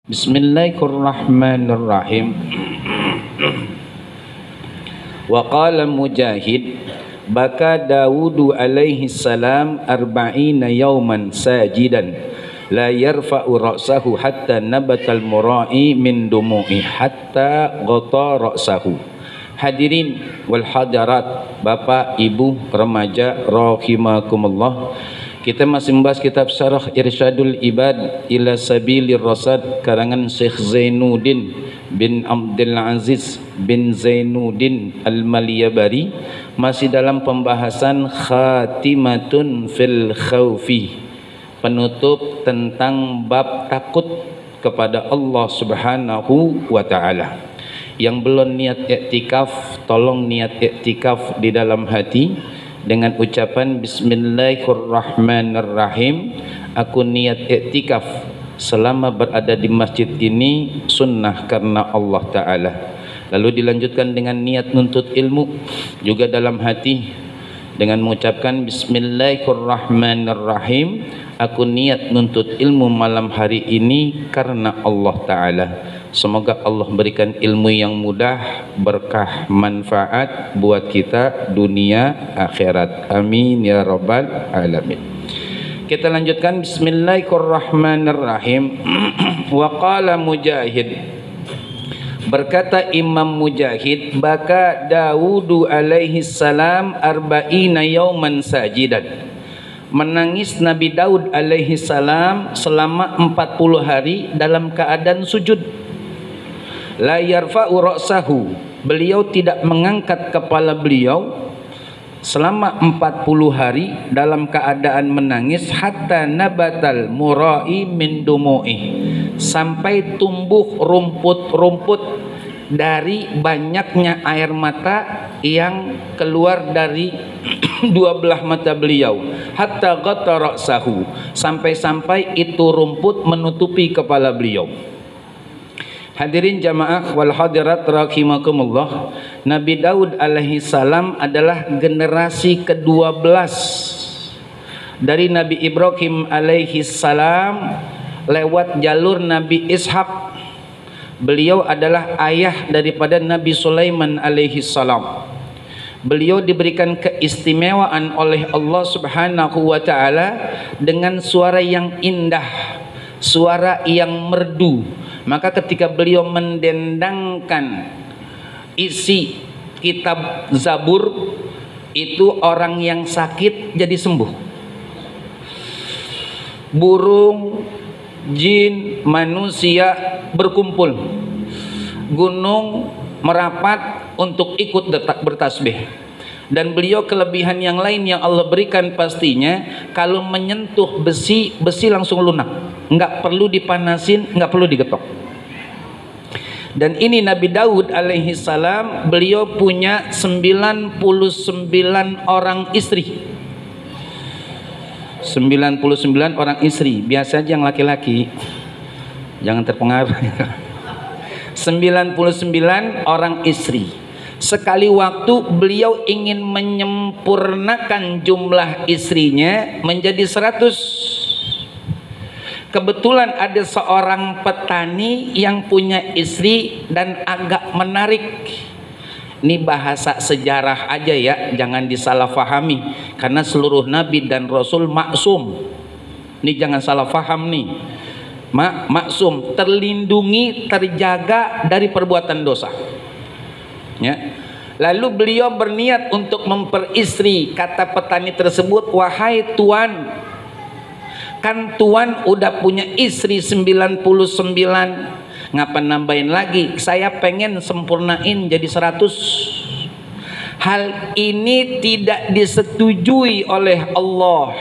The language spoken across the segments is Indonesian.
Bismillahirrahmanirrahim. Wa qala Mujahid, baka Dawudu alaihi salam arba'ina yawman sajidan la yarfa'u ra'sahu hatta nabatal mura'i min dumu'i hatta ghata ra'sahu. Hadirin wal hadirat, bapak, ibu, remaja rahimakumullah. Kita masih membahas kitab Syarah Irsyadul Ibad ila Sabilir Rasyad karangan Syekh Zainuddin bin Abdul Aziz bin Zainuddin Al-Maliyabari, masih dalam pembahasan khatimatun fil khaufi, penutup tentang bab takut kepada Allah Subhanahu wa taala. Yang belum niat iktikaf, tolong niat iktikaf di dalam hati dengan ucapan Bismillahirrahmanirrahim. Aku niat iktikaf selama berada di masjid ini sunnah karena Allah Ta'ala. Lalu dilanjutkan dengan niat nuntut ilmu juga dalam hati dengan mengucapkan Bismillahirrahmanirrahim. Aku niat nuntut ilmu malam hari ini karena Allah Ta'ala. Semoga Allah berikan ilmu yang mudah, berkah, manfaat buat kita dunia akhirat. Amin ya rabbal alamin. Kita lanjutkan Bismillahirrahmanirrahim. Wa qala Mujahid, berkata Imam Mujahid, baka Dawudu alaihi salam arba'ina yawman sajidan. Menangis Nabi Daud alaihi salam selama 40 hari dalam keadaan sujud. La yarfa'u ra'sahu, beliau tidak mengangkat kepala beliau selama 40 hari dalam keadaan menangis, hatta nabatal mura'i min dumu'i, sampai tumbuh rumput-rumput dari banyaknya air mata yang keluar dari dua belah mata beliau, hatta ghata ra'sahu, sampai-sampai itu rumput menutupi kepala beliau. Hadirin jamaah wal hadirat rahimakumullah, Nabi Daud alaihi salam adalah generasi ke-12 dari Nabi Ibrahim alaihi salam lewat jalur Nabi Ishak. Beliau adalah ayah daripada Nabi Sulaiman alaihi salam. Beliau diberikan keistimewaan oleh Allah Subhanahu wa taala dengan suara yang indah, suara yang merdu. Maka ketika beliau mendendangkan isi kitab Zabur, itu orang yang sakit jadi sembuh. Burung, jin, manusia berkumpul. Gunung merapat untuk ikut bertasbih. Dan beliau kelebihan yang lain yang Allah berikan pastinya, kalau menyentuh besi, besi langsung lunak. Enggak perlu dipanasin, enggak perlu digetok. Dan ini Nabi Daud alaihi salam, beliau punya 99 orang istri. 99 orang istri. Biasa aja yang laki-laki, jangan terpengaruh. 99 orang istri. Sekali waktu beliau ingin menyempurnakan jumlah istrinya menjadi 100. Kebetulan ada seorang petani yang punya istri dan agak menarik. Ini bahasa sejarah aja ya, jangan disalah fahami, karena seluruh nabi dan rasul maksum. Ini jangan salah faham nih. Maksum, terlindungi, terjaga dari perbuatan dosa. Ya. Lalu beliau berniat untuk memperistri. Kata petani tersebut, wahai tuan, kan tuan udah punya istri 99, ngapa nambahin lagi? Saya pengen sempurnain jadi 100. Hal ini tidak disetujui oleh Allah.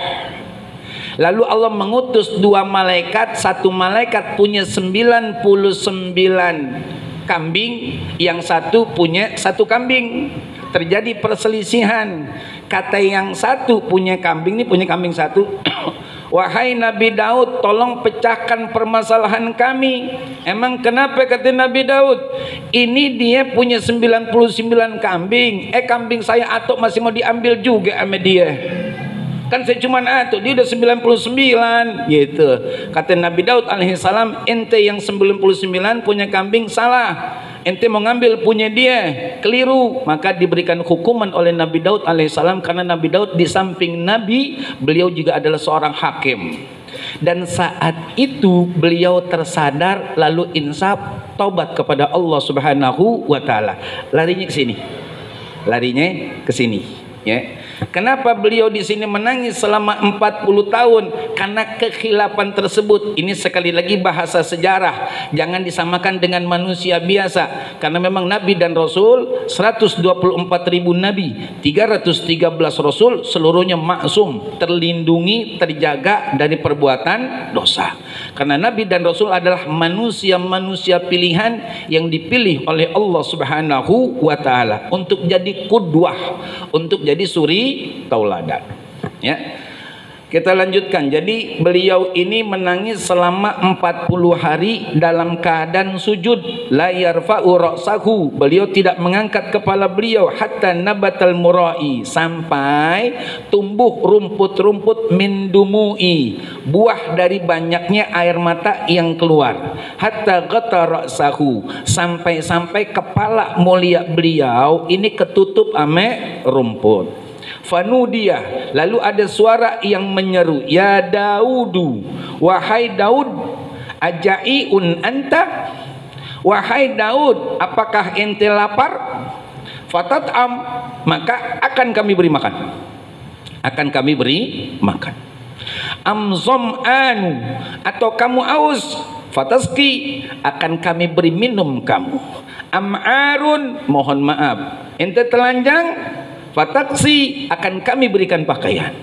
Lalu Allah mengutus 2 malaikat. Satu malaikat punya 99 kambing, yang satu punya 1 kambing. Terjadi perselisihan. Kata yang satu punya kambing, ini punya kambing 1. Wahai Nabi Daud, tolong pecahkan permasalahan kami. Emang kenapa, kata Nabi Daud? Ini dia punya 99 kambing. Kambing saya atok masih mau diambil juga sama dia. Kan saya cuma dia udah 99 gitu. Kata Nabi Daud alaihissalam, ente yang 99 punya kambing salah, ente mau ngambil punya dia, keliru. Maka diberikan hukuman oleh Nabi Daud alaihissalam, karena Nabi Daud di samping Nabi, beliau juga adalah seorang hakim. Dan saat itu beliau tersadar, lalu insaf, taubat kepada Allah Subhanahu wa taala. Larinya ke sini. Larinya ke sini, ya. Kenapa beliau di sini menangis selama 40 tahun? Karena kekhilafan tersebut. Ini sekali lagi bahasa sejarah, jangan disamakan dengan manusia biasa. Karena memang Nabi dan Rasul 124.000 Nabi, 313 Rasul, seluruhnya maksum, terlindungi, terjaga dari perbuatan dosa. Karena Nabi dan Rasul adalah manusia-manusia pilihan yang dipilih oleh Allah Subhanahu wa taala untuk jadi qudwah, untuk jadi suri tauladan. Ya. Kita lanjutkan. Jadi beliau ini menangis selama 40 hari dalam keadaan sujud. La yarfa'u ra'sahu. Beliau tidak mengangkat kepala beliau hatta nabatal murai, sampai tumbuh rumput-rumput min dumu'i, buah dari banyaknya air mata yang keluar. Hatta ghata ra'sahu, sampai-sampai kepala mulia beliau ini ketutup ame rumput. Fanudia, lalu ada suara yang menyeru, ya Daudu, wahai Daud, ajaiun anta, wahai Daud, apakah ente lapar? Fatat'am, maka akan kami beri makan, akan kami beri makan. Amzom'anu, atau kamu aus? Fataski, akan kami beri minum kamu. Am'arun, mohon maaf, ente telanjang? Fataksi, akan kami berikan pakaian.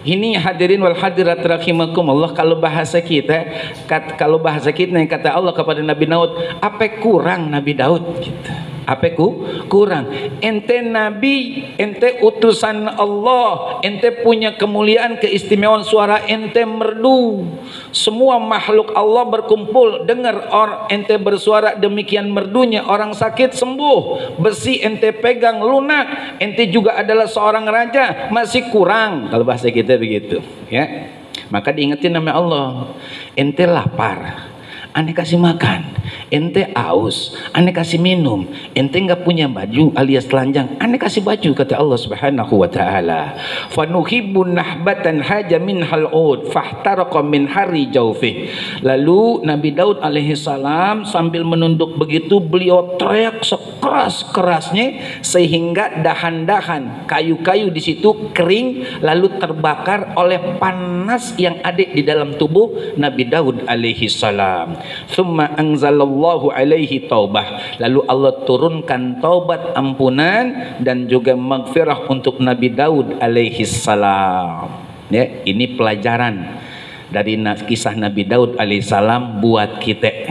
Ini hadirin wal hadirat rahimakumullah, kalau bahasa kita yang kata Allah kepada Nabi Daud, apa kurang Nabi Daud gitu. Apa kurang? Ente nabi, ente utusan Allah, ente punya kemuliaan, keistimewaan, suara ente merdu. Semua makhluk Allah berkumpul dengar ente bersuara demikian merdunya, orang sakit sembuh, besi ente pegang lunak, ente juga adalah seorang raja, masih kurang. Kalau bahasa kita begitu, ya. Maka diingetin nama Allah, ente lapar, ane kasih makan, ente aus, ane kasih minum, ente nggak punya baju alias telanjang, ane kasih baju, kata Allah Subhanahu wa taala. Fanuhibbun nahbatan haja min hal'ud fahtaraqa min hari jaufi. Lalu Nabi Daud alaihissalam sambil menunduk begitu, beliau teriak sekeras-kerasnya sehingga dahan-dahan kayu-kayu di situ kering, lalu terbakar oleh panas yang ada di dalam tubuh Nabi Daud alaihissalam. Summa anzalallahu alaihi taubah, lalu Allah turunkan taubat, ampunan dan juga maghfirah untuk Nabi Daud alaihi salam. Ya, ini pelajaran dari kisah Nabi Daud alaihi salam buat kita.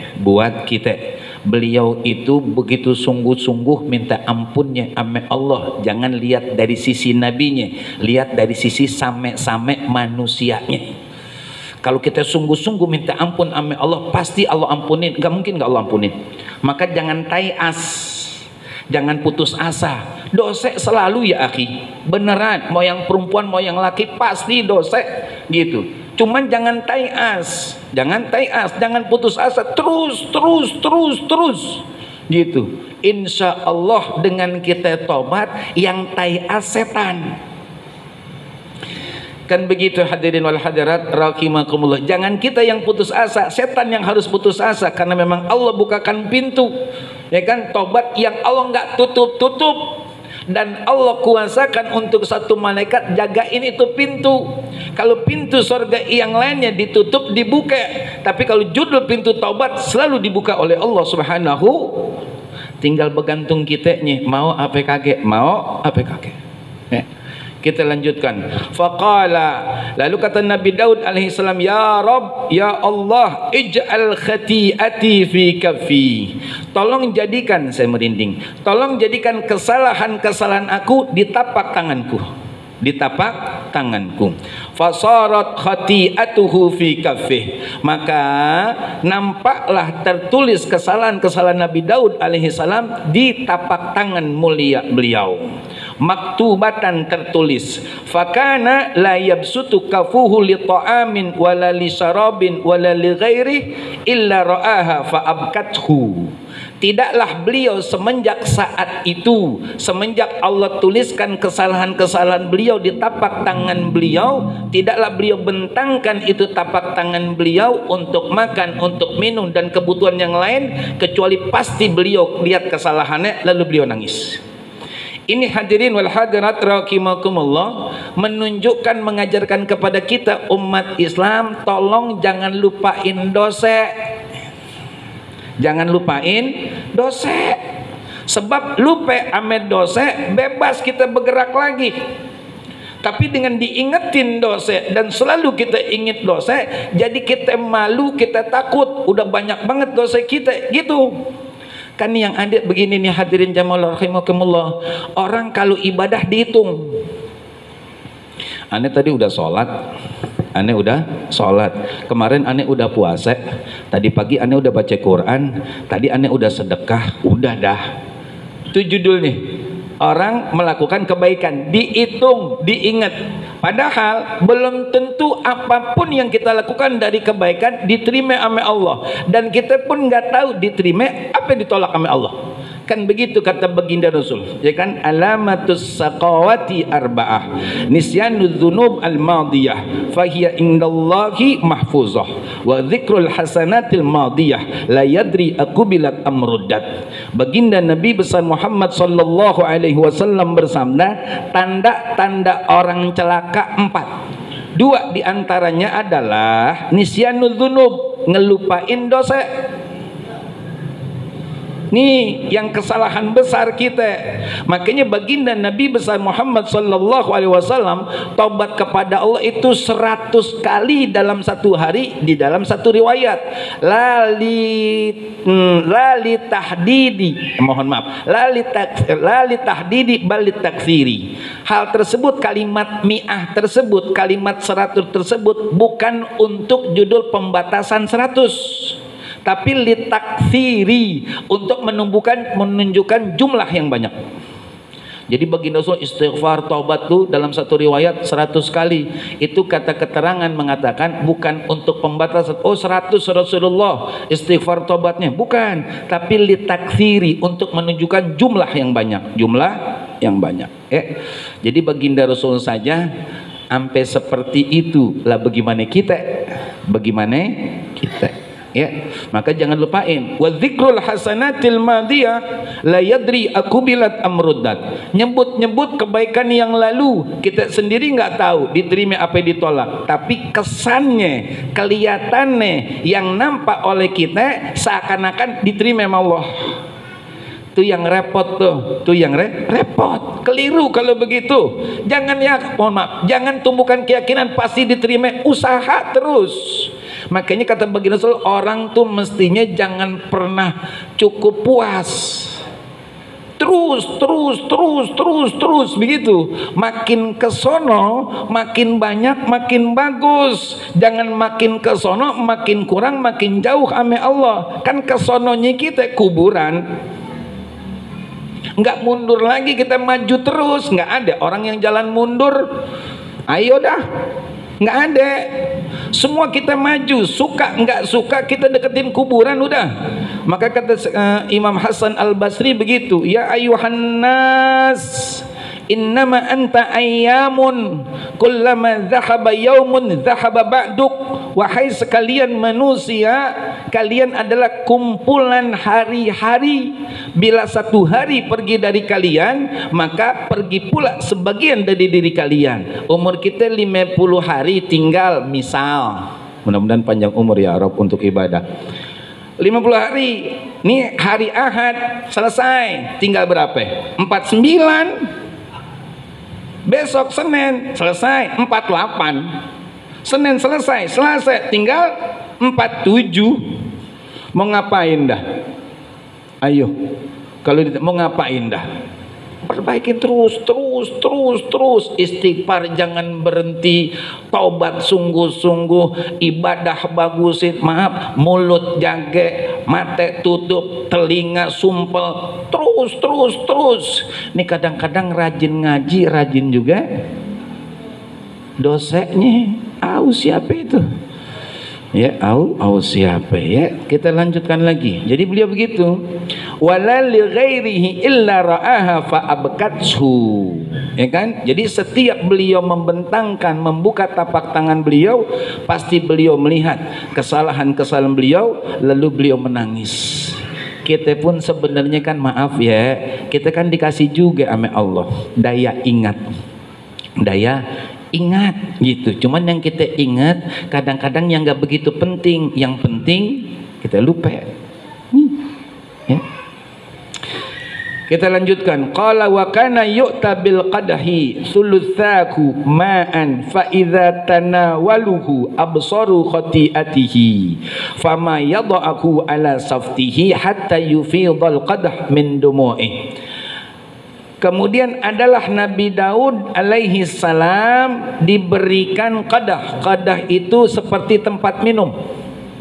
Beliau itu begitu sungguh-sungguh minta ampunnya ame Allah. Jangan lihat dari sisi nabinya, lihat dari sisi same-same manusianya. Kalau kita sungguh-sungguh minta ampun ame Allah, pasti Allah ampunin. Gak mungkin gak Allah ampunin. Maka jangan taias, jangan putus asa. Dosa selalu ya akhi, beneran. Mau yang perempuan mau yang laki pasti dosa gitu. Cuman jangan taias, jangan putus asa. Terus gitu. Insya Allah dengan kita tobat, yang taias setan. Kan begitu hadirin wal hadirat rahimakumullah. Jangan kita yang putus asa, setan yang harus putus asa, karena memang Allah bukakan pintu, ya kan, tobat yang Allah nggak tutup, dan Allah kuasakan untuk satu malaikat jagain itu pintu. Kalau pintu surga yang lainnya ditutup, dibuka, tapi kalau judul pintu taubat selalu dibuka oleh Allah Subhanahu. Tinggal bergantung kitanya, mau apa kagak, mau apa kagak. Ya. Kita lanjutkan. Faqala, lalu kata Nabi Daud alaihissalam, ya Rabb, ya Allah, ij'al khati'ati fi kaffi. Tolong jadikan, saya merinding, tolong jadikan kesalahan-kesalahan aku di tapak tanganku. Di tapak tanganku. Fasarat khati'atuhu fi kaffih. Maka nampaklah tertulis kesalahan-kesalahan Nabi Daud alaihissalam di tapak tangan mulia beliau. maktubatan tertulis. Fakana la yabsutu kafuhu li ta'amin wala li syarabin wala li ghairi illa ra'aha fa abkathu. Tidaklah beliau semenjak saat itu, semenjak Allah tuliskan kesalahan-kesalahan beliau di tapak tangan beliau, tidaklah beliau bentangkan itu tapak tangan beliau untuk makan, untuk minum dan kebutuhan yang lain, kecuali pasti beliau lihat kesalahannya lalu beliau nangis. Ini hadirin wal hadirat rahimakumullah, menunjukkan, mengajarkan kepada kita umat Islam, tolong jangan lupain dosa. Jangan lupain dosa. Sebab lupa ame dosa, bebas kita bergerak lagi. Tapi dengan diingetin dosa dan selalu kita ingat dosa, jadi kita malu, kita takut, udah banyak banget dosa kita gitu. Kan yang ada begini nih hadirin jamaah rahimakumullah, orang kalau ibadah dihitung. Ane tadi udah sholat, ane udah sholat, kemarin ane udah puasa, tadi pagi ane udah baca Quran, tadi ane udah sedekah, udah dah. Itu judul nih, orang melakukan kebaikan, dihitung, diingat. Padahal belum tentu apapun yang kita lakukan dari kebaikan diterima oleh Allah, dan kita pun nggak tahu diterima apa yang ditolak oleh Allah. Kan begitu kata baginda Rasul, ya kan, alamatus saqawati arba'ah nisyanud dzunub al-madiyah fahiya indallahi mahfuzah wa dzikrul hasanatil madiyah la yadri akubilat amruddat. Baginda Nabi besar Muhammad sallallahu alaihi wasallam bersabda, tanda-tanda orang celaka 4. 2 diantaranya adalah nisyanud dzunub, ngelupain dosa. Nih yang kesalahan besar kita. Makanya baginda Nabi besar Muhammad sallallahu alaihi wasallam taubat kepada Allah itu 100 kali dalam satu hari, di dalam satu riwayat. Lali tahdidi, mohon maaf, lali tahdidi bal takfiri. Hal tersebut, kalimat mi'ah tersebut, kalimat 100 tersebut bukan untuk judul pembatasan 100, tapi litakfiri, untuk menunjukkan jumlah yang banyak. Jadi baginda Rasul istighfar taubat tuh dalam satu riwayat 100 kali. Itu kata keterangan mengatakan bukan untuk pembatasan, oh 100 Rasulullah istighfar taubatnya, bukan, tapi litakfiri, untuk menunjukkan jumlah yang banyak, jumlah yang banyak. Jadi baginda Rasul saja sampai seperti itu, lah bagaimana kita? Bagaimana kita? Ya, maka jangan lupain wa dzikrul hasanatil madiyah la yadri akubilat amruddat. Nyebut-nyebut kebaikan yang lalu, kita sendiri nggak tahu diterima apa yang ditolak, tapi kesannya, kelihatannya yang nampak oleh kita seakan-akan diterima sama Allah. Itu yang repot tuh, itu yang repot, keliru kalau begitu. Jangan, ya mohon maaf, jangan tumbuhkan keyakinan pasti diterima, usaha terus. Makanya kata baginda Rasul, orang tuh mestinya jangan pernah cukup puas, terus begitu. Makin kesono makin banyak makin bagus, jangan makin kesono makin kurang makin jauh ame Allah. Kan kesononya kita kuburan, nggak mundur lagi, kita maju terus. Nggak ada orang yang jalan mundur, ayo dah, nggak ada. Semua kita maju, suka nggak suka kita deketin kuburan udah. Maka kata Imam Hasan Al-Basri begitu, ya ayuhan nas innama anta ayyamun kullama dhahaba yaumun dhahaba ba'duk. Wahai sekalian manusia, kalian adalah kumpulan hari-hari. Bila satu hari pergi dari kalian, maka pergi pula sebagian dari diri kalian. Umur kita 50 hari tinggal, misal, mudah-mudahan panjang umur ya Rabb untuk ibadah. 50 hari, ini hari Ahad selesai, tinggal berapa? 49. Besok Senin selesai 48, Senin selesai, Selasa tinggal 47. Mau ngapain dah? Ayo, kalau mau ngapain dah? Perbaikin terus, istighfar jangan berhenti, taubat sungguh-sungguh, ibadah bagusin, maaf, mulut jaga, mata tutup, telinga sumpel, terus. Ini kadang-kadang rajin ngaji, rajin juga dosanya. Siapa itu? Ya, siapa ya? Kita lanjutkan lagi. Jadi beliau begitu. Wala li ghairihi illa ra'aha fa abkathu. Ya kan? Jadi setiap beliau membentangkan, membuka tapak tangan beliau, pasti beliau melihat kesalahan-kesalahan beliau, lalu beliau menangis. Kita pun sebenarnya kan maaf ya, kita kan dikasih juga sama Allah daya ingat gitu. Cuman yang kita ingat kadang-kadang yang nggak begitu penting, yang penting kita lupa ya. Kita lanjutkan. Qala wa kana yu'ta bil qadahi thulutsaku ma'an fa idza tanawaluhu absaru khati'atihi fama yad'ahu ala saftihi hatta yufidhal qadah min dumu'i. Kemudian adalah Nabi Daud alaihi salam diberikan qadah. Qadah itu seperti tempat minum,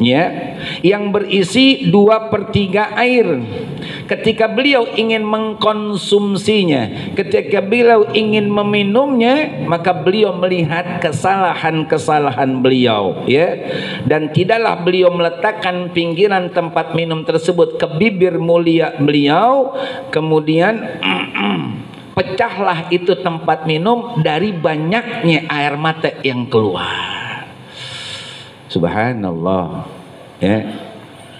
ya, yang berisi 2/3 air. Ketika beliau ingin mengkonsumsinya, ketika beliau ingin meminumnya, maka beliau melihat kesalahan-kesalahan beliau, ya, dan tidaklah beliau meletakkan pinggiran tempat minum tersebut ke bibir mulia beliau, kemudian pecahlah itu tempat minum dari banyaknya air mata yang keluar. Subhanallah, ya.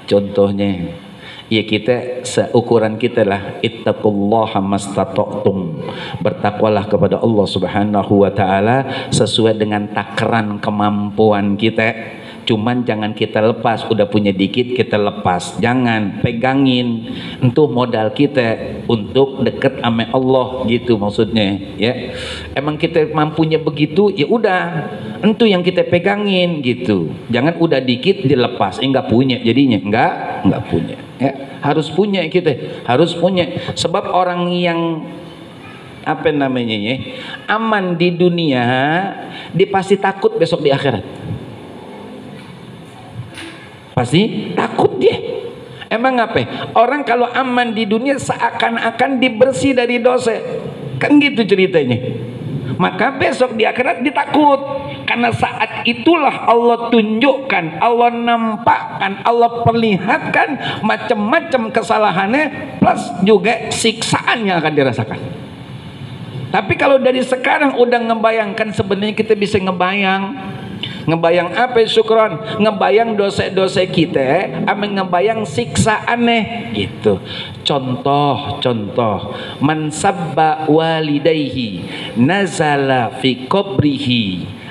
Contohnya ya, kita seukuran kita lah, ittaqullaha mastata'tum, bertakwalah kepada Allah Subhanahu wa taala sesuai dengan takaran kemampuan kita. Cuman jangan kita lepas, udah punya dikit kita lepas, jangan pegangin. Itu modal kita untuk deket sama Allah gitu maksudnya, ya. Emang kita mampunya begitu, ya udah, itu yang kita pegangin gitu. Jangan udah dikit dilepas, enggak punya jadinya, enggak punya. Ya, harus punya, kita harus punya. Sebab orang yang apa namanya ya, aman di dunia, dia pasti takut besok di akhirat. Pasti takut dia. Emang apa? Orang kalau aman di dunia seakan-akan dibersih dari dosa, kan gitu ceritanya. Maka besok di akhirat ditakut, karena saat itulah Allah tunjukkan, Allah nampakkan, Allah perlihatkan macam-macam kesalahannya plus juga siksaan yang akan dirasakan. Tapi kalau dari sekarang udah ngebayangkan, sebenarnya kita bisa ngebayang apa, syukron, ngebayang dosa-dosa kita, ngebayang siksaannya gitu. Contoh man sabba walidayhi nazala fi qabrihi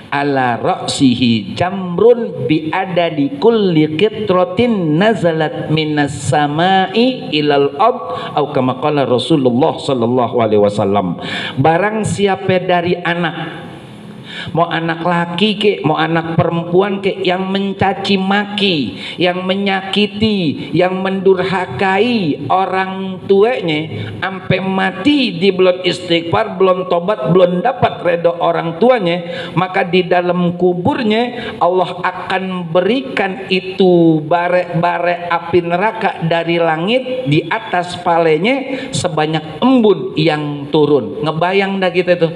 ala ra'sihi jamrun bi adadi kulli qitratin nazalat minas samai ilal ard atau kama qala Rasulullah sallallahu alaihi wasallam. Barang siapa dari anak, mau anak laki ke, mau anak perempuan ke, yang mencaci maki, yang menyakiti, yang mendurhakai orang tuanya sampai mati, di belum istighfar, belum tobat, belum dapat redha orang tuanya, maka di dalam kuburnya Allah akan berikan itu bare-bare api neraka dari langit di atas palanya sebanyak embun yang turun. Ngebayang dah kita tuh.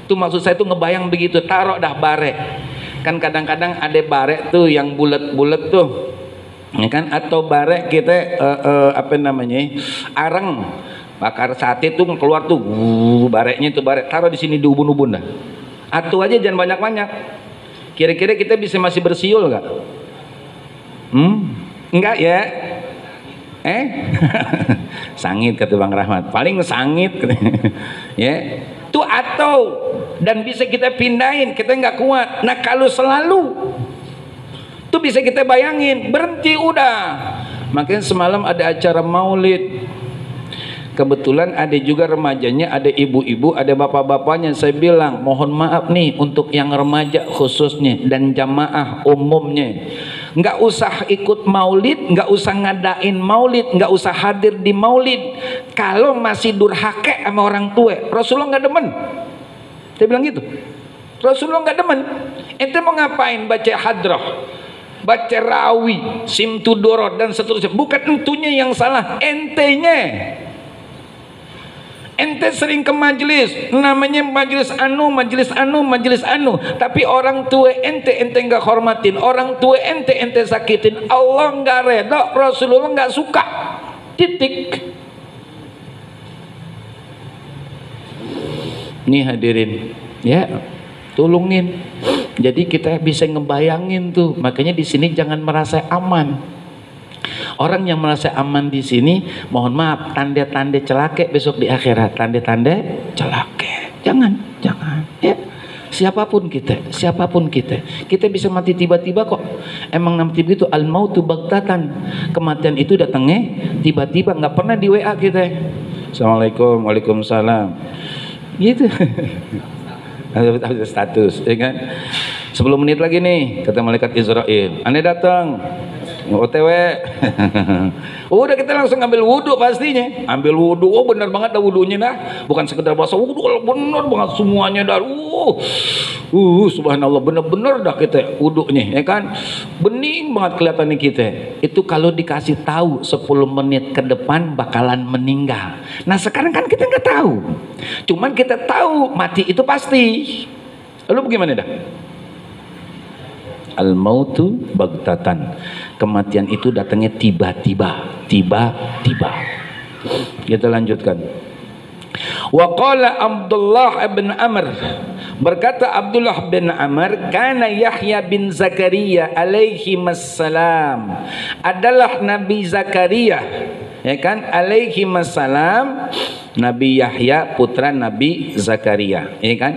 Itu maksud saya tuh ngebayang begitu, taruh dah bare. Kan kadang-kadang ada bare tuh yang bulat-bulat tuh, ya kan? Atau bare kita apa namanya, arang bakar sate tuh keluar tuh, barenya tuh bare, taruh di sini di ubun-ubun dah. Atau aja jangan banyak-banyak. Kira-kira kita bisa masih bersiul nggak? Enggak ya? Sangit kata Bang Rahmat, paling sangit ya. Itu atau, dan bisa kita pindahin, kita nggak kuat. Nah kalau selalu itu bisa kita bayangin, berhenti udah. Makanya semalam ada acara maulid, kebetulan ada juga remajanya, ada ibu-ibu, ada bapak-bapaknya. Saya bilang mohon maaf nih untuk yang remaja khususnya dan jamaah umumnya, nggak usah ikut maulid, nggak usah ngadain maulid, nggak usah hadir di maulid kalau masih durhaka sama orang tua. Rasulullah nggak demen. Saya bilang gitu, Rasulullah nggak demen. Ente mau ngapain baca hadrah, baca rawi, simtudorot dan seterusnya. Bukan entunya yang salah, entenya. Ente sering ke majelis, namanya majelis anu, majelis anu, majelis anu, tapi orang tua ente nggak hormatin, orang tua ente sakitin, Allah nggak reda, Rasulullah nggak suka, titik. Nih hadirin, ya, tolongin. Jadi kita bisa ngebayangin tuh, makanya di sini jangan merasa aman. Orang yang merasa aman di sini, mohon maaf, tanda-tanda celaka besok di akhirat, tanda-tanda celaka. Jangan ya. Siapapun kita bisa mati tiba-tiba kok. Emang nanti begitu, al mautu baghtatan. Kematian itu datangnya tiba-tiba, nggak pernah di WA kita. Assalamualaikum, waalaikumsalam. Gitu. Ada status, ya kan? 10 menit lagi nih, kata malaikat Israel, Anda datang. OTW. Udah kita langsung ambil wudhu pastinya. Ambil wudhu, oh benar banget dah wudhunya dah. Bukan sekedar bahasa wudhu, benar banget semuanya dah. Subhanallah, benar-benar dah kita wudhunya, ya kan? Bening banget kelihatannya kita. Itu kalau dikasih tahu 10 menit ke depan bakalan meninggal. Nah sekarang kan kita nggak tahu. Cuman kita tahu mati itu pasti. Lalu bagaimana dah? Al-mautu baghtatan. Kematian itu datangnya tiba-tiba. Kita lanjutkan. Wa qala Abdullah bin Amr, berkata Abdullah bin Amr, kana Yahya bin Zakaria alaihi wassalam, adalah Nabi Zakaria, ya kan, alaihi wassalam, Nabi Yahya putra Nabi Zakaria, ya kan.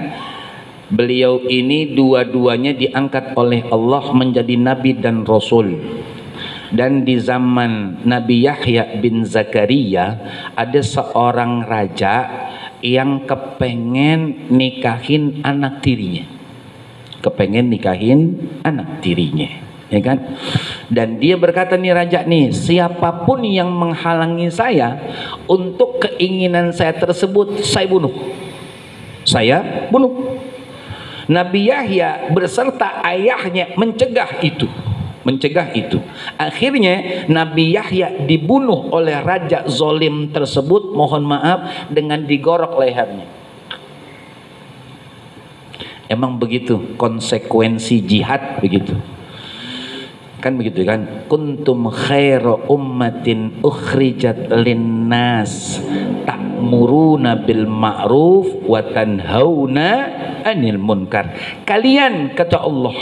Beliau ini dua-duanya diangkat oleh Allah menjadi nabi dan rasul. Dan di zaman Nabi Yahya bin Zakaria ada seorang raja yang kepengen nikahin anak tirinya. Ya kan? Dan dia berkata nih raja nih, siapapun yang menghalangi saya untuk keinginan saya tersebut, saya bunuh. Nabi Yahya beserta ayahnya mencegah itu. Akhirnya Nabi Yahya dibunuh oleh raja zolim tersebut, mohon maaf, dengan digorok lehernya. Emang begitu konsekuensi jihad, begitu kan, begitu kan. Kuntum khairu ummatin ukhrijat linnas ta'muruna bil ma'ruf wa tanhauna 'anil munkar. Kalian, kata Allah,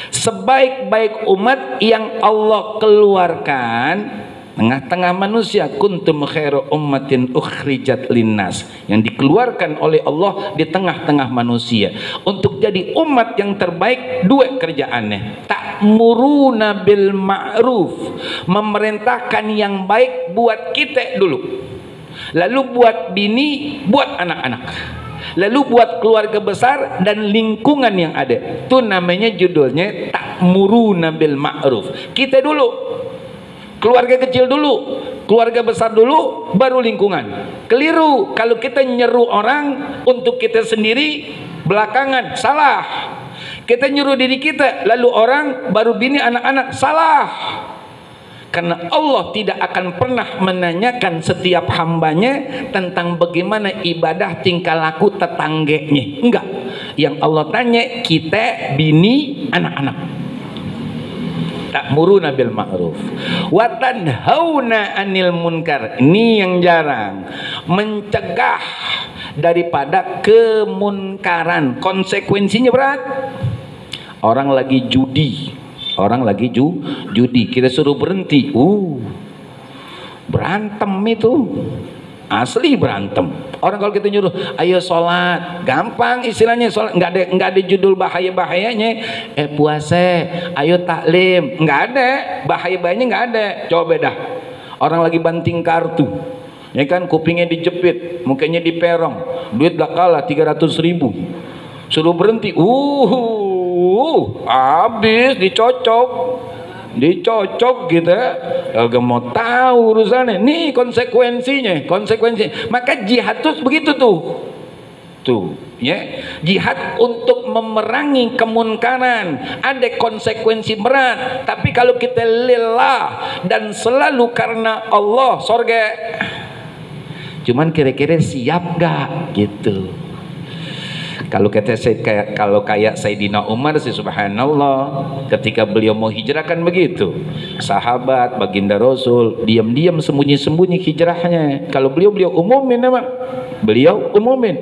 sebaik-baik umat yang Allah keluarkan tengah-tengah manusia. Kuntum khairu ummatin ukhrijat linnas, yang dikeluarkan oleh Allah di tengah-tengah manusia. Untuk jadi umat yang terbaik, dua kerjaannya. Ta'muruna bil ma'ruf, memerintahkan yang baik buat kita dulu, lalu buat bini, buat anak-anak, lalu buat keluarga besar dan lingkungan yang ada. Itu namanya judulnya ta'muruna bil ma'ruf. Kita dulu, keluarga kecil dulu, keluarga besar dulu, baru lingkungan. Keliru kalau kita nyeru orang untuk kita sendiri belakangan, salah. Kita nyuruh diri kita, lalu orang, baru bini, anak-anak, salah. Karena Allah tidak akan pernah menanyakan setiap hambanya tentang bagaimana ibadah tingkah laku tetangganya. Enggak. Yang Allah tanya kita, bini, anak-anak. Ta'muruna bil ma'ruf wa tanhauna 'anil munkar. Ini yang jarang. Mencegah daripada kemunkaran. Konsekuensinya berat. Orang lagi judi, kita suruh berhenti, berantem itu, asli berantem. Orang kalau kita nyuruh ayo sholat, gampang istilahnya sholat, nggak ada judul bahayanya. Puasa, ayo taklim, nggak ada bahayanya, nggak ada. Coba dah, orang lagi banting kartu, ya kan, kupingnya dijepit, mukanya diperong, duit dah kalah 300.000, suruh berhenti, habis dicocok gitu. Gak mau tahu urusannya. Nih konsekuensinya. Maka jihad tuh begitu tuh. Tuh, ya. Jihad untuk memerangi kemunkaran, ada konsekuensi berat. Tapi kalau kita lillah dan selalu karena Allah, surga. Cuman kira-kira siap gak gitu? Kalau kayak Sayyidina Umar sih subhanallah, ketika beliau mau hijrah kan begitu. Sahabat baginda Rasul diam-diam sembunyi-sembunyi hijrahnya. Kalau beliau umumin memang. Beliau umumin,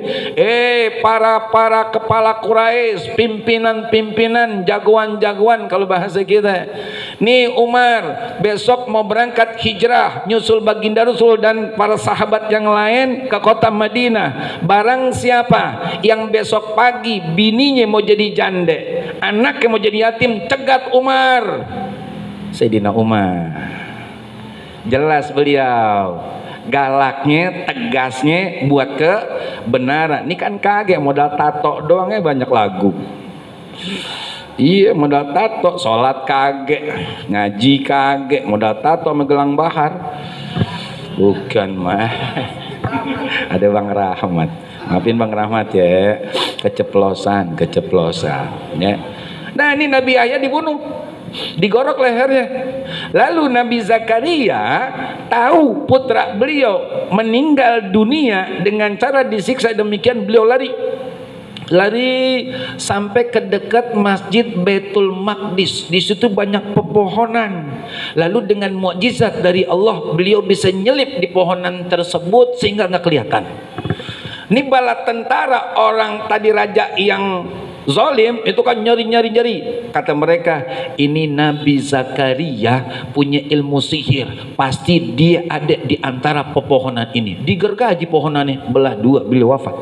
para kepala Quraisy, pimpinan-pimpinan, jagoan-jagoan kalau bahasa kita. Nih Umar besok mau berangkat hijrah nyusul baginda Rasul dan para sahabat yang lain ke kota Madinah. Barang siapa yang besok pagi bininya mau jadi janda, anaknya mau jadi yatim, cegat Umar. Sayyidina Umar jelas beliau galaknya, tegasnya buat kebenaran. Ini kan kagak modal tato doangnya banyak lagu. Iya, modal tato, sholat kagak, ngaji kagak, modal tato megelang bahar. Bukan mah. Ada Bang Rahmat. Maafin Bang Rahmat ya, keceplosan ya. Nah, ini Nabi Yahya dibunuh, digorok lehernya. Lalu Nabi Zakaria tahu putra beliau meninggal dunia dengan cara disiksa demikian, beliau lari sampai ke dekat Masjid Baitul Maqdis. Di situ banyak pepohonan. Lalu dengan mukjizat dari Allah beliau bisa nyelip di pohonan tersebut sehingga nggak kelihatan. Ini bala tentara orang tadi raja yang zalim itu kan nyari. Kata mereka, ini Nabi Zakaria punya ilmu sihir, pasti dia ada di antara pepohonan ini. Digergaji pohonannya, belah dua, beliau wafat.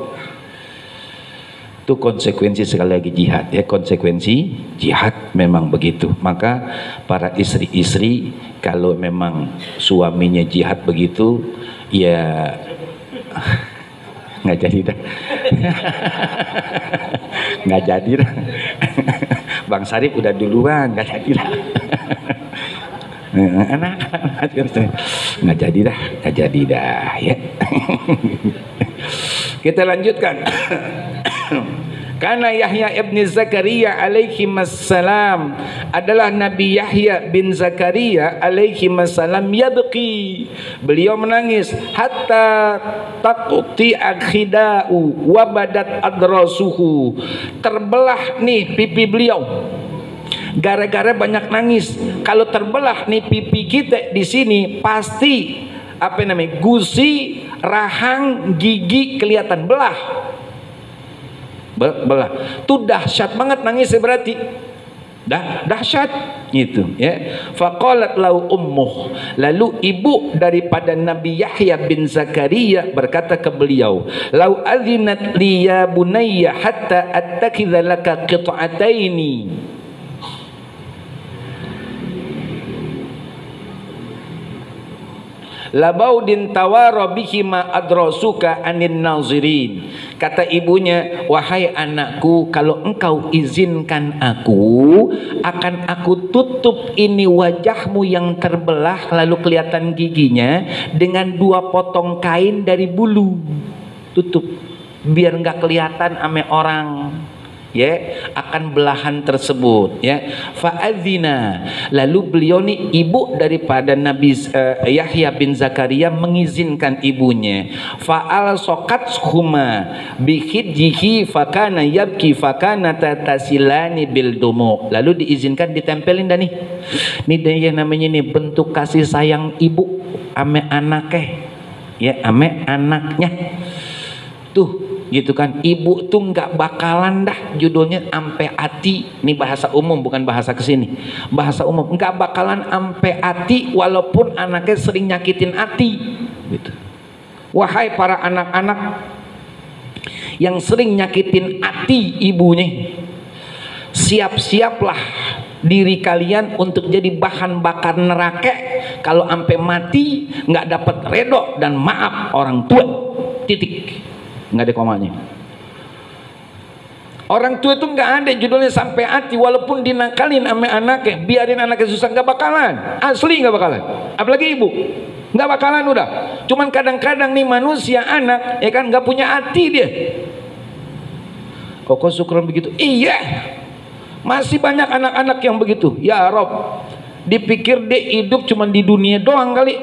Itu konsekuensi sekali lagi jihad ya, konsekuensi jihad memang begitu. Maka para istri-istri kalau memang suaminya jihad begitu ya nggak jadi dah. Nggak jadi dah. Bang Sarip udah duluan, nggak jadi dah. Nggak jadi dah ya. Kita lanjutkan. Karena Yahya ibn Zakaria alaihi wassalam adalah Nabi Yahya bin Zakaria alaihi wassalam yabqi, beliau menangis hatta taqti akhidau wa badat adrasuhu, terbelah nih pipi beliau gara-gara banyak nangis. Kalau terbelah nih pipi kita di sini pasti apa namanya, gusi, rahang, gigi kelihatan belah. Belah tuh dahsyat banget nangisnya, berarti dahsyat gitu ya. Faqalat lau ummuh, lalu ibu daripada Nabi Yahya bin Zakaria berkata ke beliau, lau adzinat li ya bunayya hatta attakidza laka qit'ataini. Labaudin tawara bihima adrasuka anin nazirin. Kata ibunya, wahai anakku, kalau engkau izinkan aku, akan aku tutup ini wajahmu yang terbelah lalu kelihatan giginya dengan 2 potong kain dari bulu. Tutup biar nggak kelihatan ame orang ya akan belahan tersebut ya. Fa'adzina, lalu beliau nih ibu daripada Nabi Yahya bin Zakaria mengizinkan ibunya. Fa'al sokat huma bihidjihi fakana yabki fakana tatasilani bil dumu, lalu diizinkan ditempelin dah nih. Ini dia namanya nih bentuk kasih sayang ibu ame anaknya ya, ame anaknya tuh gitu kan. Ibu tuh nggak bakalan dah, judulnya ampe ati, ini bahasa umum bukan bahasa kesini, bahasa umum, nggak bakalan ampe ati walaupun anaknya sering nyakitin ati gitu. Wahai para anak-anak yang sering nyakitin ati ibunya, siap-siaplah diri kalian untuk jadi bahan bakar neraka kalau ampe mati nggak dapat redho dan maaf orang tua. Titik, nggak ada komanya. Orang tua itu nggak ada judulnya sampai hati, walaupun dinakalin sama anaknya, biarin anaknya susah, nggak bakalan, asli nggak bakalan. Apalagi ibu nggak bakalan udah. Cuman kadang-kadang nih manusia anak ya kan nggak punya hati dia, Kok syukuran begitu? Iya, masih banyak anak-anak yang begitu. Ya Rob, dipikir dia hidup cuma di dunia doang kali,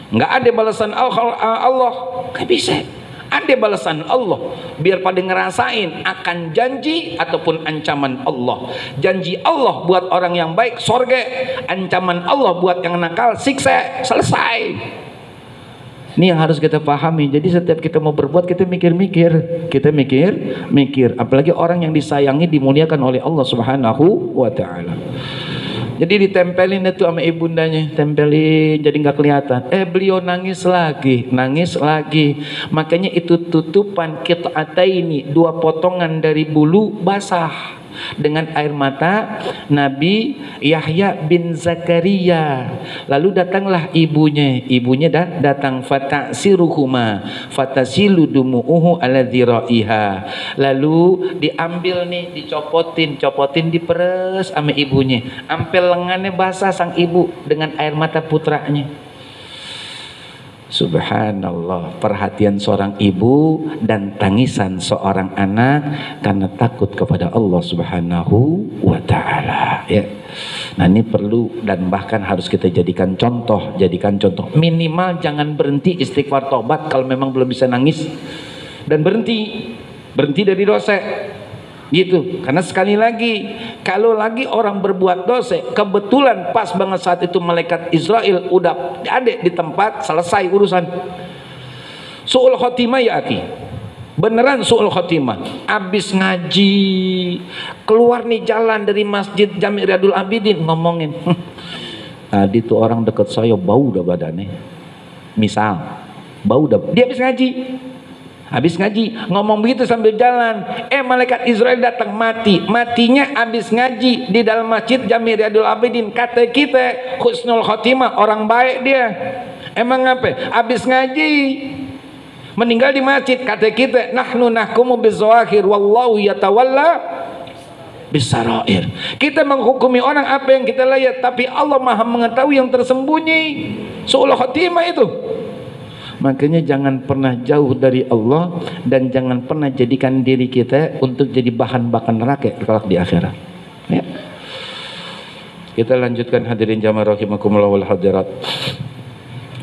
nggak ada balasan Allah. Nggak bisa, ada balasan Allah. Biar pada ngerasain akan janji ataupun ancaman Allah. Janji Allah buat orang yang baik sorga, ancaman Allah buat yang nakal siksa. Selesai. Ini yang harus kita pahami. Jadi setiap kita mau berbuat kita mikir-mikir, apalagi orang yang disayangi dimuliakan oleh Allah Subhanahu wa taala. Jadi ditempelin itu sama ibundanya, tempelin jadi nggak kelihatan. Beliau nangis lagi. Makanya itu tutupan qit'ataini, 2 potongan dari bulu basah dengan air mata Nabi Yahya bin Zakaria. Lalu datanglah ibunya datang, fatasiruhuma fatasilu dumu'uhu ala dhira'iha. Lalu diambil nih, copotin diperes sama ibunya, sampai lengannya basah sang ibu dengan air mata putranya. Subhanallah, perhatian seorang ibu dan tangisan seorang anak karena takut kepada Allah Subhanahu wa taala, ya. Nah, ini perlu dan bahkan harus kita jadikan contoh. Minimal jangan berhenti istighfar tobat kalau memang belum bisa nangis, dan berhenti dari dosa. Gitu, karena sekali lagi kalau lagi orang berbuat dosa, kebetulan pas banget saat itu malaikat Israel udah ada di tempat, selesai urusan. Su'ul khotimah ya aki, beneran su'ul khotimah. Abis ngaji keluar nih jalan dari masjid Jami' Riyadul Abidin, ngomongin tadi tuh orang deket saya bau dah badannya, misal bau dah, dia habis ngaji ngomong begitu sambil jalan, malaikat Israel datang, matinya habis ngaji di dalam masjid Jami' Riyadul Abidin. Kata kita husnul khotimah, orang baik dia. Emang apa? Habis ngaji meninggal di masjid. Kata kita nahnu nahkumu bizawahir wallahu yatawalla bisarair. Kita menghukumi orang apa yang kita lihat, tapi Allah Maha mengetahui yang tersembunyi. Su'ul khotimah itu. Makanya jangan pernah jauh dari Allah, dan jangan pernah jadikan diri kita untuk jadi bahan bakar neraka kelak di akhirat, ya. Kita lanjutkan hadirin jamaah rahimakumullah wal hadirat.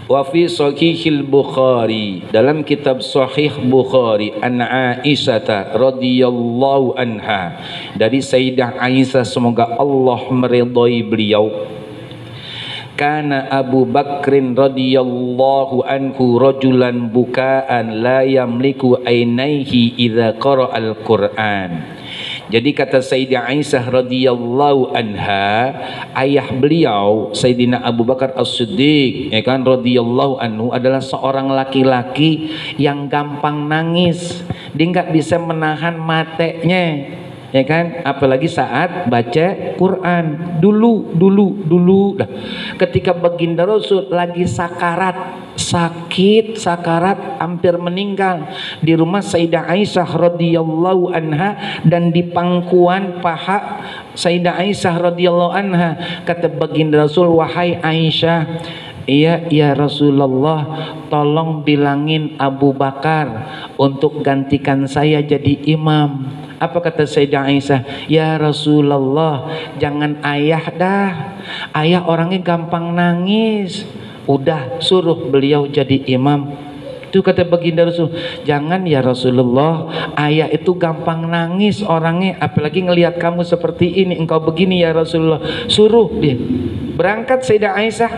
Wa fi sahihil Bukhari, dalam kitab Sahih Bukhari, an Aisyah radhiyallahu anha, dari Sayyidah Aisyah semoga Allah meridhai beliau, kana Abu Bakrin radhiyallahu anhu rajulan bukaan la yamliku ainaihi idza qara'al Qur'an. Jadi kata Sayyidah Aisyah radhiyallahu anha, ayah beliau Sayyidina Abu Bakar As-Siddiq, ya kan, radhiyallahu anhu, adalah seorang laki-laki yang gampang nangis. Dia nggak bisa menahan matanya, ya kan, apalagi saat baca Quran. Dulu dah, ketika baginda Rasul lagi sakit sakarat hampir meninggal di rumah Sayyidah Aisyah radhiyallahu anha, dan di pangkuan paha Sayyidah Aisyah radhiyallahu anha, kata baginda Rasul, wahai Aisyah, iya ya Rasulullah, tolong bilangin Abu Bakar untuk gantikan saya jadi imam. Apa kata Sayyidah Aisyah? Ya Rasulullah, jangan ayah dah, ayah orangnya gampang nangis, udah suruh beliau jadi imam. Itu kata baginda Rasul, jangan ya Rasulullah, ayah itu gampang nangis orangnya, apalagi ngelihat kamu seperti ini, engkau begini ya Rasulullah. Suruh dia berangkat Sayyidah Aisyah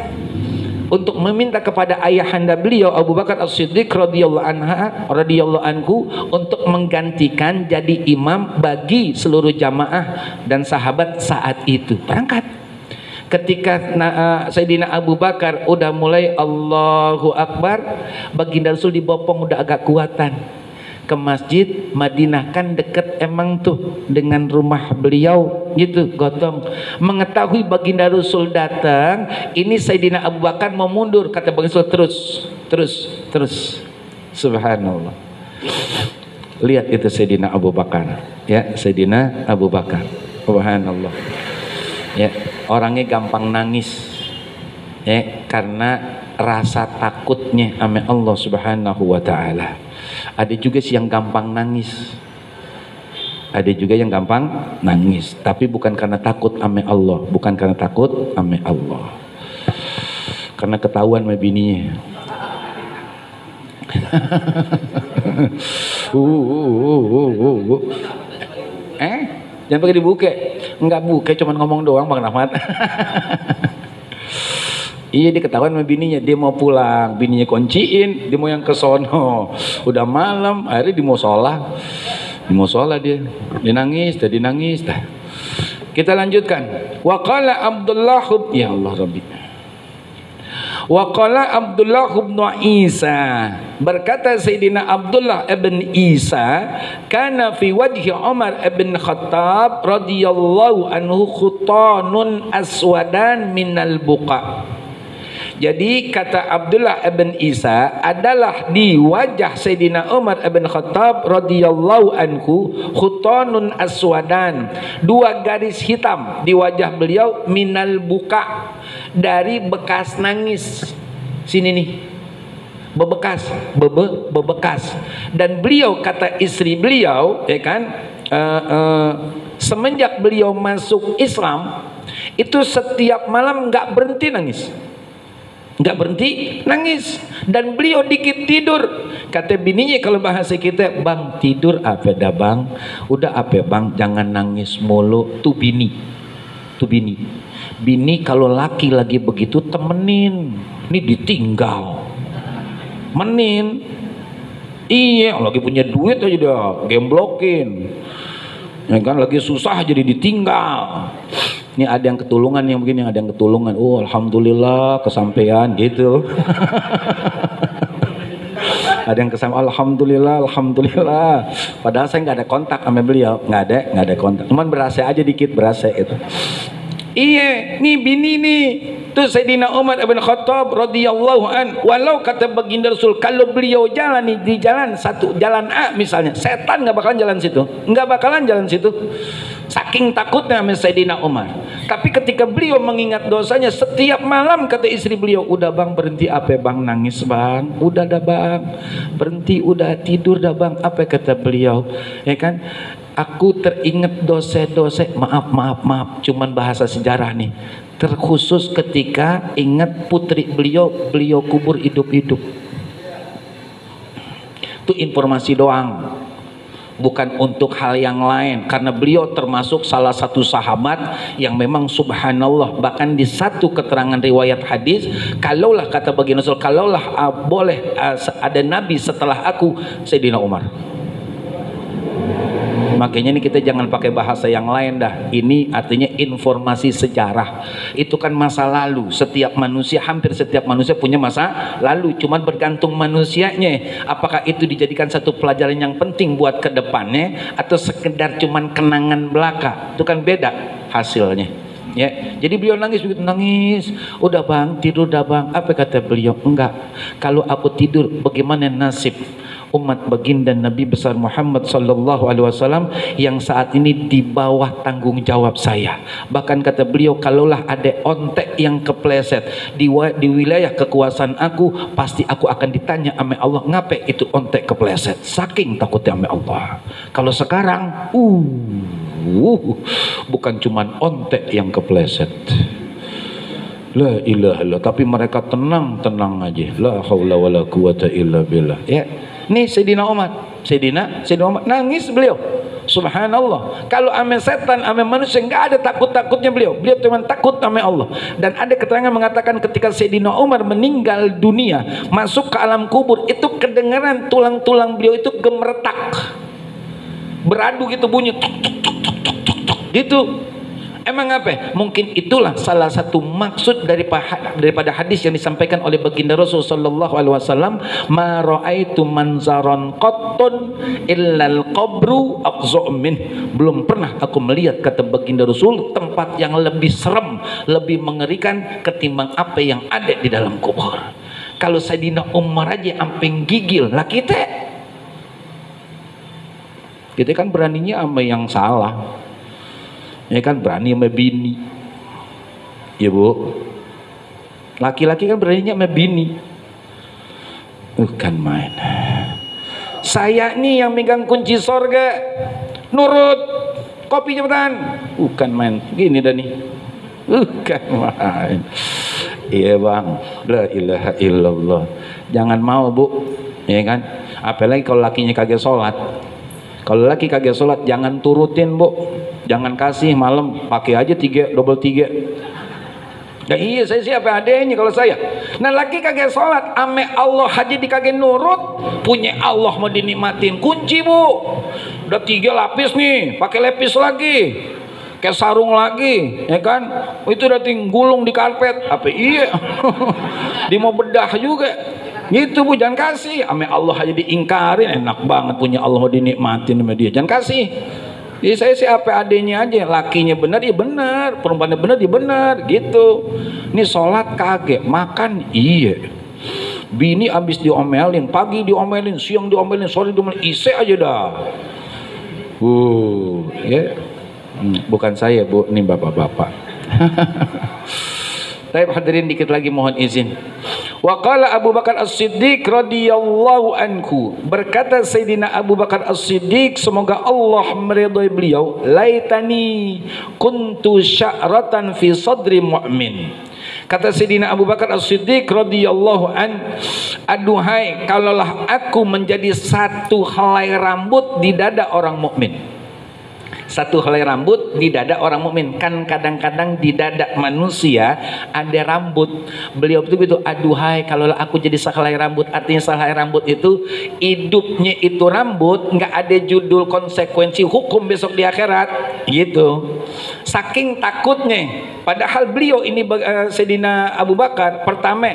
untuk meminta kepada ayahanda beliau Abu Bakar As-Siddiq radhiyallahu anhu untuk menggantikan jadi imam bagi seluruh jamaah dan sahabat saat itu. Berangkat. Ketika Sayyidina Abu Bakar udah mulai Allahu Akbar, baginda Rasul dibopong udah agak kuatan ke masjid Madinah, kan deket emang tuh dengan rumah beliau gitu, gotong. Mengetahui baginda Rasul datang, ini Sayyidina Abu Bakar mau mundur, kata baginda Rasul, terus. Subhanallah. Lihat itu Sayyidina Abu Bakar, ya, Sayyidina Abu Bakar, subhanallah, ya, orangnya gampang nangis, ya, karena rasa takutnya sama Allah Subhanahu wa taala. Ada juga sih yang gampang nangis, Ada juga yang gampang nangis, tapi bukan karena takut ame Allah, bukan karena takut ame Allah, karena ketahuan sama bininya. Jangan pakai dibuka. Enggak buka, cuman ngomong doang Bang Rahmat. Iya, dia ketahuan sama bininya, dia mau pulang, bininya kunciin, dia mau yang ke sono. Udah malam, akhirnya di musola dia nangis, tadi nangis. Kita lanjutkan. Wa qala Abdullah, ya Allah Rabbi. Wa qala Abdullah bin Isa, berkata Sayyidina Abdullah ibn Isa, kana fi wajhi Umar ibn Khattab radhiyallahu anhu khutanun aswadan minal buqa. Jadi kata Abdullah ibn Isa, adalah di wajah Sayyidina Umar ibn Khattab radhiyallahu anhu khutanun aswadan, dua garis hitam di wajah beliau, minal buka, dari bekas nangis. Sini nih, bebekas. Dan beliau, kata istri beliau, ya kan, semenjak beliau masuk Islam itu setiap malam nggak berhenti nangis, dan beliau dikit tidur. Kata bininya, kalau bahasa kita, bang tidur apa dah bang, udah apa bang, jangan nangis mulu. Tuh bini kalau laki lagi begitu temenin, ini ditinggal menin. Iya, lagi punya duit aja dah gemblokin, ya kan, lagi susah jadi ditinggal. Ini ada yang ketulungan, yang begini, ada yang ketulungan. Oh alhamdulillah kesampaian gitu. Ada yang kesampaian, alhamdulillah. Padahal saya nggak ada kontak sama beliau, nggak ada kontak. Cuman berasa aja dikit, berasa itu. Iya, nih bini nih. Tuh Sayyidina Umar bin Khattab radhiyallahu an, walau kata baginda Rasul, kalau beliau jalan nih di jalan satu, jalan A misalnya, setan nggak bakalan jalan situ, saking takutnya sama Sayyidina Umar. Tapi ketika beliau mengingat dosanya setiap malam, kata istri beliau, udah bang berhenti apa bang nangis bang, udah dah bang berhenti, udah tidur dah bang. Apa kata beliau, ya kan, aku teringat dosa-dosa, maaf, cuman bahasa sejarah nih, terkhusus ketika ingat putri beliau kubur hidup-hidup. Itu informasi doang, bukan untuk hal yang lain, karena beliau termasuk salah satu sahabat yang memang subhanallah, bahkan di satu keterangan riwayat hadis, kalaulah kata baginda Rasul, kalaulah boleh ada nabi setelah aku, Sayyidina Umar. Makanya ini kita jangan pakai bahasa yang lain dah. Ini artinya informasi sejarah. Itu kan masa lalu. Setiap manusia, hampir setiap manusia punya masa lalu. Cuman bergantung manusianya. Apakah itu dijadikan satu pelajaran yang penting buat kedepannya, atau sekedar cuman kenangan belaka. Itu kan beda hasilnya. Ya, jadi beliau nangis, begitu nangis, udah bang tidur dah bang. Apa kata beliau? Enggak, kalau aku tidur bagaimana nasib umat baginda Nabi besar Muhammad sallallahu alaihi wasallam yang saat ini di bawah tanggung jawab saya. Bahkan kata beliau, kalaulah ada ontek yang kepleset di wilayah kekuasaan aku, pasti aku akan ditanya sama Allah, ngapain itu ontek kepleset, saking takutnya sama Allah. Kalau sekarang bukan cuman ontek yang kepleset, la ilaha illallah, tapi mereka tenang aja, la haula wala quwata illa billah. Ya, nih Sayyidina Umar nangis beliau, subhanallah. Kalau ame setan, ame manusia nggak ada takutnya beliau cuma takut sama Allah. Dan ada keterangan mengatakan ketika Sayyidina Umar meninggal dunia, masuk ke alam kubur, itu kedengaran tulang-tulang beliau itu gemeretak, beradu gitu, bunyi tuk, gitu. Emang apa? Mungkin itulah salah satu maksud daripada hadis yang disampaikan oleh baginda Rasul sallallahu alaihi wasallam, ma raaitu manzaron qattun illal qabru aqza' min. Belum pernah aku melihat, kata baginda Rasul, tempat yang lebih serem, lebih mengerikan ketimbang apa yang ada di dalam kubur. Kalau Sayyidina Umar aja amping gigil, lah kita kan beraninya sama yang salah. Ya kan, berani sama bini, ya bu. Laki-laki kan beraninya sama bini, bukan main. Saya nih yang megang kunci sorga, nurut, kopi cepetan. Bukan main gini dah nih, bukan main. Iya bang, la ilaha illallah. Jangan mau bu, ya kan? Apalagi kalau lakinya kagak sholat. Kalau laki kagak sholat jangan turutin bu, jangan kasih malam, pakai aja 3 double 3. Nah iya, saya siapa adanya kalau saya. Nah laki kagak sholat, ame Allah aja dikagak nurut, punya Allah mau dinikmatin. Kunci bu, udah 3 lapis nih, pakai lepis lagi, kayak sarung lagi, ya kan? Itu udah gulung di karpet, apa iya? Dia mau bedah juga. Gitu bu, jangan kasih. Ame Allah aja diingkarin, enak banget punya Allah mau dinikmatin sama dia. Jangan kasih. Jadi saya sih apa adanya aja, lakinya benar ya benar, perempuannya benar ya benar, gitu. Ini sholat kagak, makan iya. Bini abis diomelin, pagi diomelin, siang diomelin, sore diomelin, ise aja dah. Ya. Bukan saya bu, ini bapak-bapak. Tapi hadirin dikit lagi mohon izin. Wa qala Abu Bakar As-Siddiq radhiyallahu anhu, berkata Sayyidina Abu Bakar As-Siddiq semoga Allah meridhai beliau, laitani kuntu sya'ratan fi sadri mu'min. Kata Sayyidina Abu Bakar As-Siddiq radhiyallahu an, aduhai kalaulah aku menjadi satu helai rambut di dada orang mukmin. Satu helai rambut di dada orang mukmin. Kan kadang-kadang di dada manusia ada rambut. Beliau itu gitu, aduhai kalau aku jadi sehelai rambut. Artinya sehelai rambut itu hidupnya itu rambut, nggak ada judul konsekuensi hukum besok di akhirat gitu. Saking takutnya. Padahal beliau ini Sayyidina Abu Bakar pertama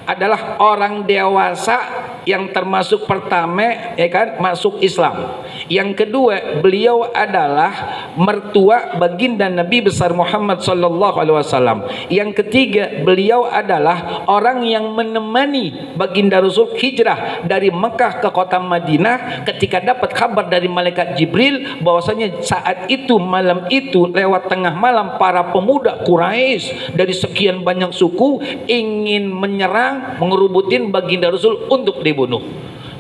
adalah orang dewasa yang termasuk pertama ya kan masuk Islam. Yang kedua, beliau adalah mertua baginda Nabi besar Muhammad sallallahu alaihi wasallam. Yang ketiga, beliau adalah orang yang menemani baginda Rasul hijrah dari Mekah ke kota Madinah ketika dapat kabar dari malaikat Jibril bahwasanya saat itu malam itu lewat tengah malam para pemuda Quraisy dari sekian banyak suku ingin menyerang, mengerubutin baginda Rasul untuk dibunuh.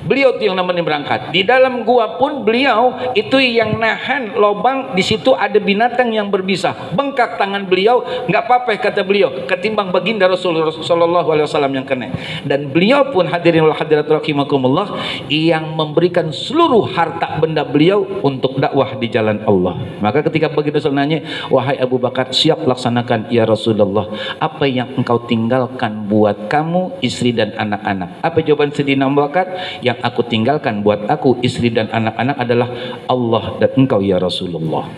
Beliau itu yang namanya berangkat. Di dalam gua pun beliau itu yang nahan lobang, di situ ada binatang yang berbisa. Bengkak tangan beliau, nggak apa-apa kata beliau, ketimbang baginda Rasulullah sallallahu alaihi wasallam yang kena. Dan beliau pun hadirin wal hadirat rahimakumullah yang memberikan seluruh harta benda beliau untuk dakwah di jalan Allah. Maka ketika baginda Rasul nanya, wahai Abu Bakar, siap laksanakan ya Rasulullah. Apa yang engkau tinggalkan buat kamu, istri dan anak-anak? Apa jawaban Sayyidina Abu Bakar? Yang aku tinggalkan buat aku, istri dan anak-anak adalah Allah dan engkau ya Rasulullah.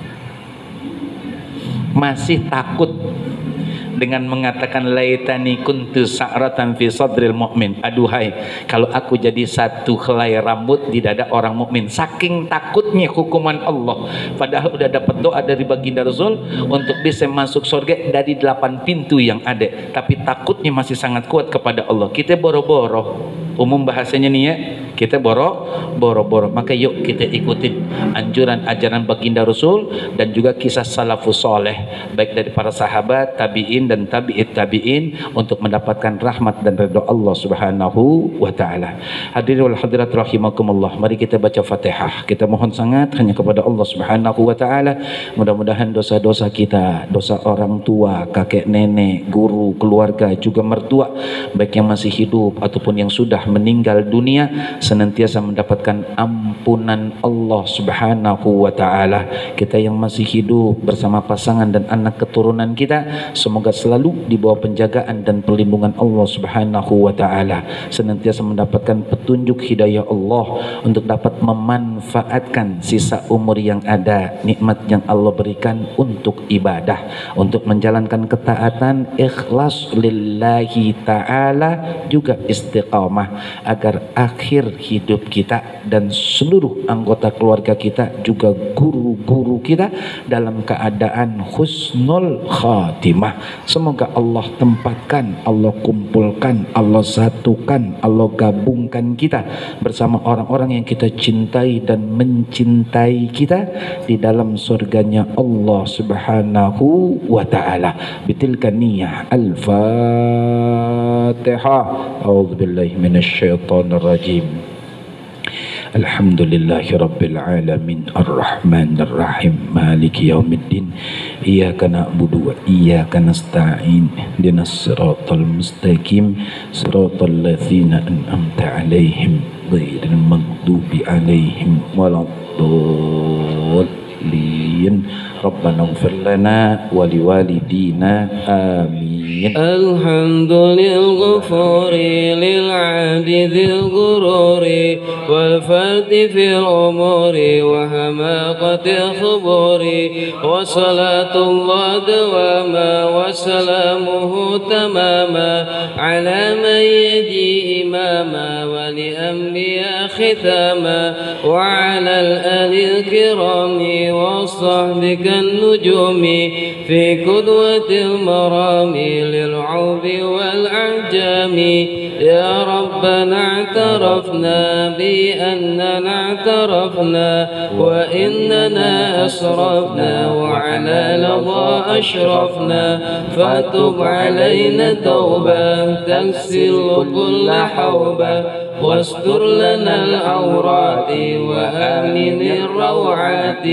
Masih takut dengan mengatakan laitani kuntu sa'ratan fi sadril mu'min. Aduhai kalau aku jadi satu helai rambut di dada orang mukmin. Saking takutnya hukuman Allah. Padahal udah dapat doa dari baginda Rasul untuk bisa masuk surga dari 8 pintu yang ada, tapi takutnya masih sangat kuat kepada Allah. Kita boro-boro, umum bahasanya nih ya, kita boro-boro. Maka yuk kita ikutin anjuran ajaran baginda Rasul dan juga kisah salafus soleh baik dari para sahabat, tabi'in dan tabi'it tabi'in untuk mendapatkan rahmat dan ridha Allah subhanahu wa ta'ala. Hadirin wal hadirat rahimakumullah, mari kita baca Fatihah. Kita mohon sangat hanya kepada Allah subhanahu wa ta'ala, mudah-mudahan dosa-dosa kita, dosa orang tua, kakek nenek, guru, keluarga, juga mertua baik yang masih hidup ataupun yang sudah meninggal dunia senantiasa mendapatkan ampunan Allah subhanahu wa ta'ala. Kita yang masih hidup bersama pasangan dan anak keturunan kita semoga selalu di bawah penjagaan dan perlindungan Allah subhanahu wa ta'ala, senantiasa mendapatkan petunjuk hidayah Allah untuk dapat memanfaatkan sisa umur yang ada, nikmat yang Allah berikan untuk ibadah, untuk menjalankan ketaatan ikhlas lillahi ta'ala, juga istiqamah agar akhir hidup kita dan seluruh anggota keluarga kita juga guru-guru kita dalam keadaan husnul khatimah. Semoga Allah tempatkan, Allah kumpulkan, Allah satukan, Allah gabungkan kita bersama orang-orang yang kita cintai dan mencintai kita di dalam surganya Allah subhanahu wa ta'ala. Bitilka niyah Al-Fatihah. A'udzubillahi minasyaitonir rajim. Alhamdulillahi Rabbil Alamin Ar-Rahmanir Rahim Maliki Yaumiddin Iyyaka na'budu wa iyyaka nasta'in Ihdinas siratal mustaqim Siratal ladzina an'amta 'alaihim ghairil maghdubi 'alaihim waladdallin Rabbana ighfir lana wa liwalidina amin. الحمد للغفور للعبد ذي الغرور والفرد في الأمور وحماقة الخبور وصلاة الله دواما وسلامه تماما على من يجي إماما ولأنبياء ختاما وعلى الآل الكرام والصحب كالنجوم في قدوة المرام للعوب والأعجام يا ربنا اعترفنا بأننا اعترفنا وإننا أسرفنا وعلى لظى أشرفنا فتب علينا توبة تغسل كل حوبة واستر لنا العورات وآمن الروعات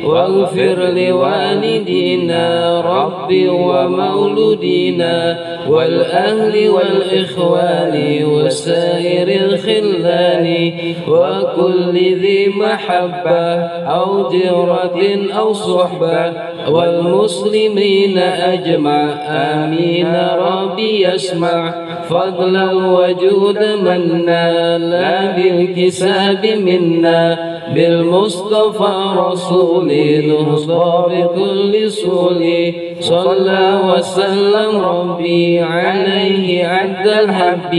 واغفر لوالدينا رب ومولودينا والأهل والإخوان وسائر الخلان وكل ذي محبة أو جرة أو صحبة والمسلمين أجمع آمين ربي يسمع فضلا وجود منا لا بالكساب منا بالمصطفى رسول نهضى بكل سول صلى وسلم ربي عليه عد الحب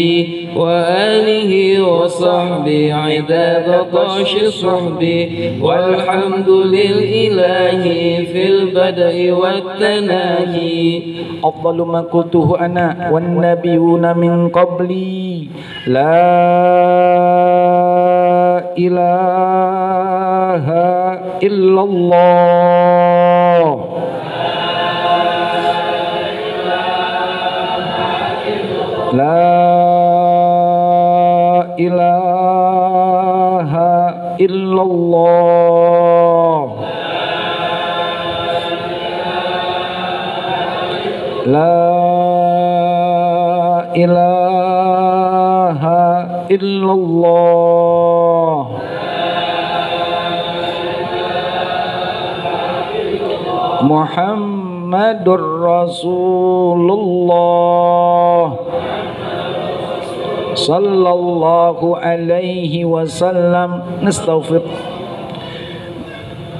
وآله وصحبه عداد طاش صحبه والحمد للإله في البدء والتناهي أفضل ما قلته أنا والنبيون من قبلي لا إله إلا الله لا إله إلا الله لا إله إلا الله محمد رسول الله صلى الله عليه وسلم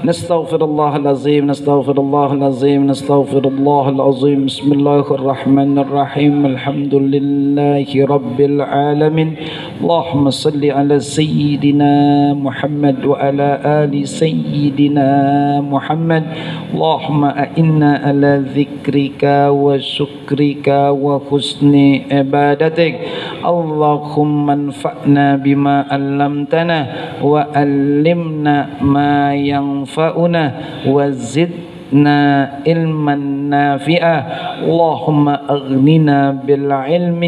نستغفر الله العظيم نستغفر الله العظيم نستغفر الله العظيم بسم الله الرحمن الرحيم الحمد لله رب العالمين اللهم صل على سيدنا محمد وعلى آل سيدنا محمد اللهم أئنا على ذكرك وشكرك وحسن عبادتك اللهم انفعنا بما علمتنا وعلمنا ما ينفعنا وزدنا علما نافعا اللهم أغننا بالعلم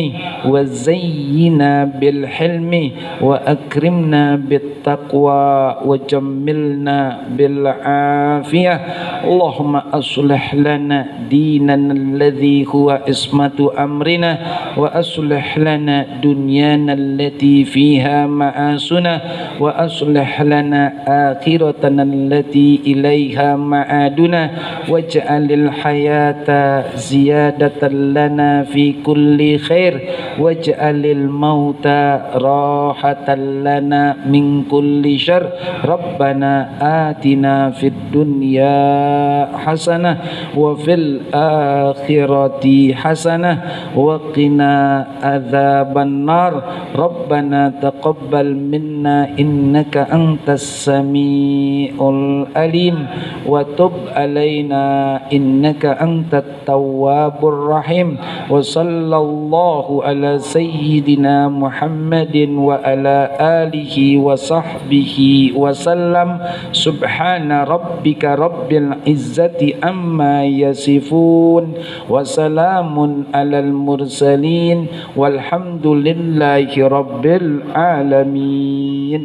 وزينا بالحلم وأكرمنا بالتقوى وجملنا بالعافية اللهم أصلح لنا ديننا الذي هو عصمة أمرنا وأصلح لنا دنيانا التي فيها معاشنا وأصلح لنا آخرتنا التي إليها معادنا واجعل الحياة زيادة لنا في كل خير واجعل الموت راحة لنا من كل شر ربنا آتنا في الدنيا حسنة وفي الآخرة حسنة وقنا عذاب النار ربنا تقبل منا إنك أنت السميع العليم وتب علينا إنك أنت التواب الرحيم وصلى الله على سيدنا محمد وعلى آله وصحبه وسلم سبحان ربك رب العزة عما يصفون وسلام على المرسلين والحمد لله رب العالمين.